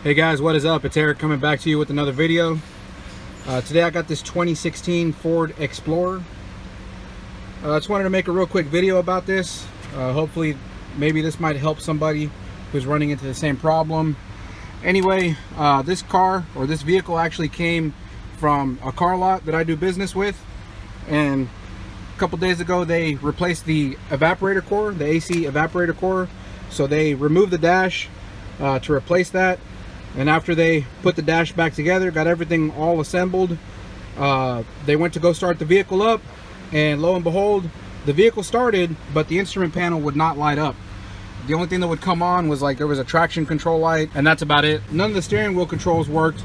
Hey guys, what is up? It's Eric coming back to you with another video. Today I got this 2016 Ford Explorer. I just wanted to make a real quick video about this. Hopefully maybe this might help somebody who's running into the same problem. Anyway, this car or this vehicle actually came from a car lot that I do business with, and a couple days ago they replaced the evaporator core, the AC evaporator core. So they removed the dash to replace that. And after they put the dash back together, got everything all assembled, they went to go start the vehicle up, and lo and behold, the vehicle started, but the instrument panel would not light up. The only thing that would come on was like there was a traction control light, and that's about it. None of the steering wheel controls worked,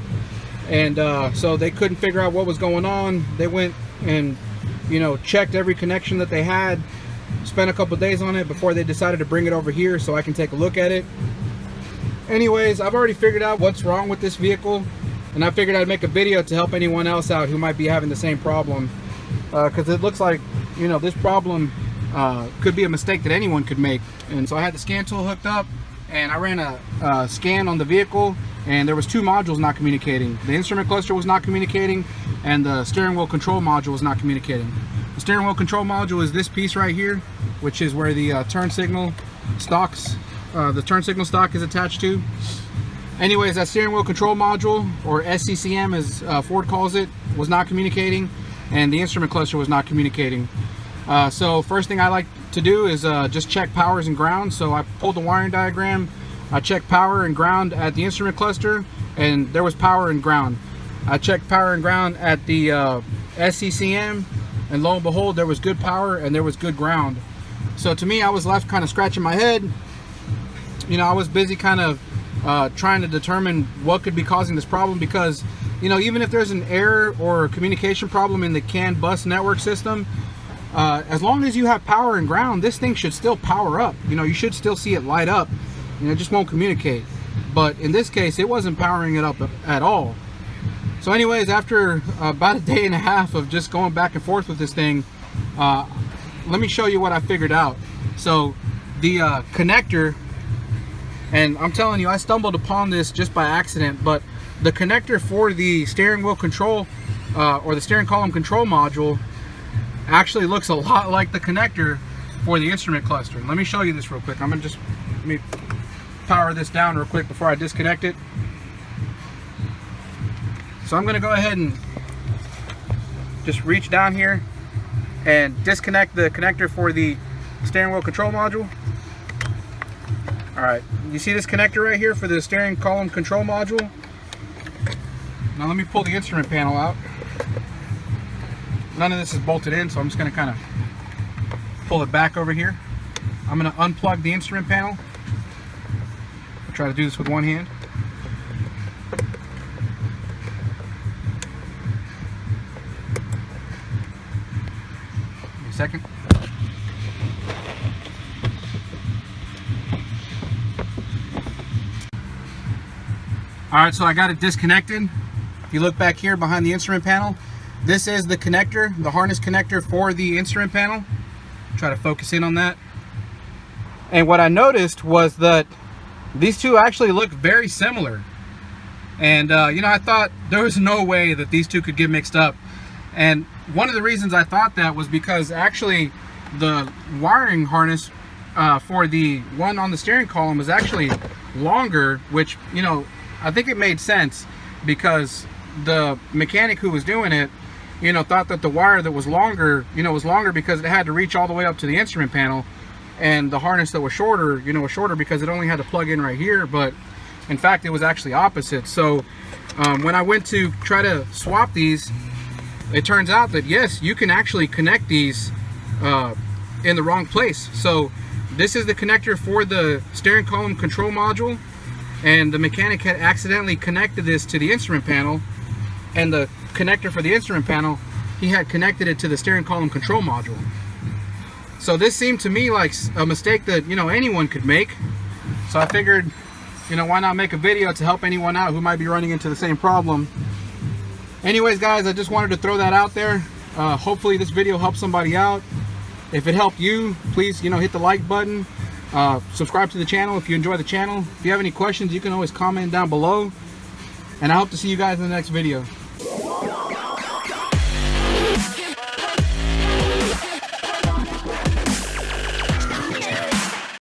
and so they couldn't figure out what was going on. They went and checked every connection that they had, spent a couple days on it before they decided to bring it over here so I can take a look at it. Anyways, I've already figured out what's wrong with this vehicle, and I figured I'd make a video to help anyone else out who might be having the same problem, because it looks like this problem could be a mistake that anyone could make. And so I had the scan tool hooked up, and I ran a scan on the vehicle, and there was two modules not communicating. The instrument cluster was not communicating, and the steering wheel control module was not communicating. The steering wheel control module is this piece right here, which is where the turn signal stocks. The turn signal stock is attached to. Anyways, that steering wheel control module, or SCCM as Ford calls it, was not communicating, and the instrument cluster was not communicating. So first thing I like to do is just check powers and ground. So I pulled the wiring diagram, I checked power and ground at the instrument cluster, and there was power and ground. I checked power and ground at the SCCM, and lo and behold, there was good power and there was good ground. So to me, I was left kind of scratching my head. I was busy kind of trying to determine what could be causing this problem, because even if there's an error or a communication problem in the CAN bus network system, as long as you have power and ground, this thing should still power up. You should still see it light up, it just won't communicate. But in this case, it wasn't powering it up at all. So anyways, after about a day and a half of just going back and forth with this thing, let me show you what I figured out. So the connector, and I'm telling you, I stumbled upon this just by accident, but the connector for the steering wheel control or the steering column control module actually looks a lot like the connector for the instrument cluster. Let me show you this real quick. Let me power this down real quick before I disconnect it. So I'm going to go ahead and just reach down here and disconnect the connector for the steering wheel control module. Alright, you see this connector right here for the steering column control module? Now let me pull the instrument panel out. None of this is bolted in, so I'm just going to kind of pull it back over here. I'm going to unplug the instrument panel. I'll try to do this with one hand. Give me a second. Alright, so I got it disconnected. If you look back here behind the instrument panel, this is the connector, the harness connector for the instrument panel. Try to focus in on that. And what I noticed was that these two actually look very similar. And I thought there was no way that these two could get mixed up. And one of the reasons I thought that was because actually the wiring harness for the one on the steering column was actually longer, which I think it made sense, because the mechanic who was doing it, thought that the wire that was longer, was longer because it had to reach all the way up to the instrument panel, and the harness that was shorter, was shorter because it only had to plug in right here. But in fact, it was actually opposite. So when I went to try to swap these, it turns out that yes, you can actually connect these in the wrong place. So this is the connector for the steering column control module, and the mechanic had accidentally connected this to the instrument panel, and the connector for the instrument panel, he had connected it to the steering column control module. So this seemed to me like a mistake that anyone could make. So I figured, why not make a video to help anyone out who might be running into the same problem. Anyways guys, I just wanted to throw that out there. Hopefully this video helps somebody out. If it helped you, please hit the like button. Subscribe to the channel if you enjoy the channel. If you have any questions, you can always comment down below. And I hope to see you guys in the next video.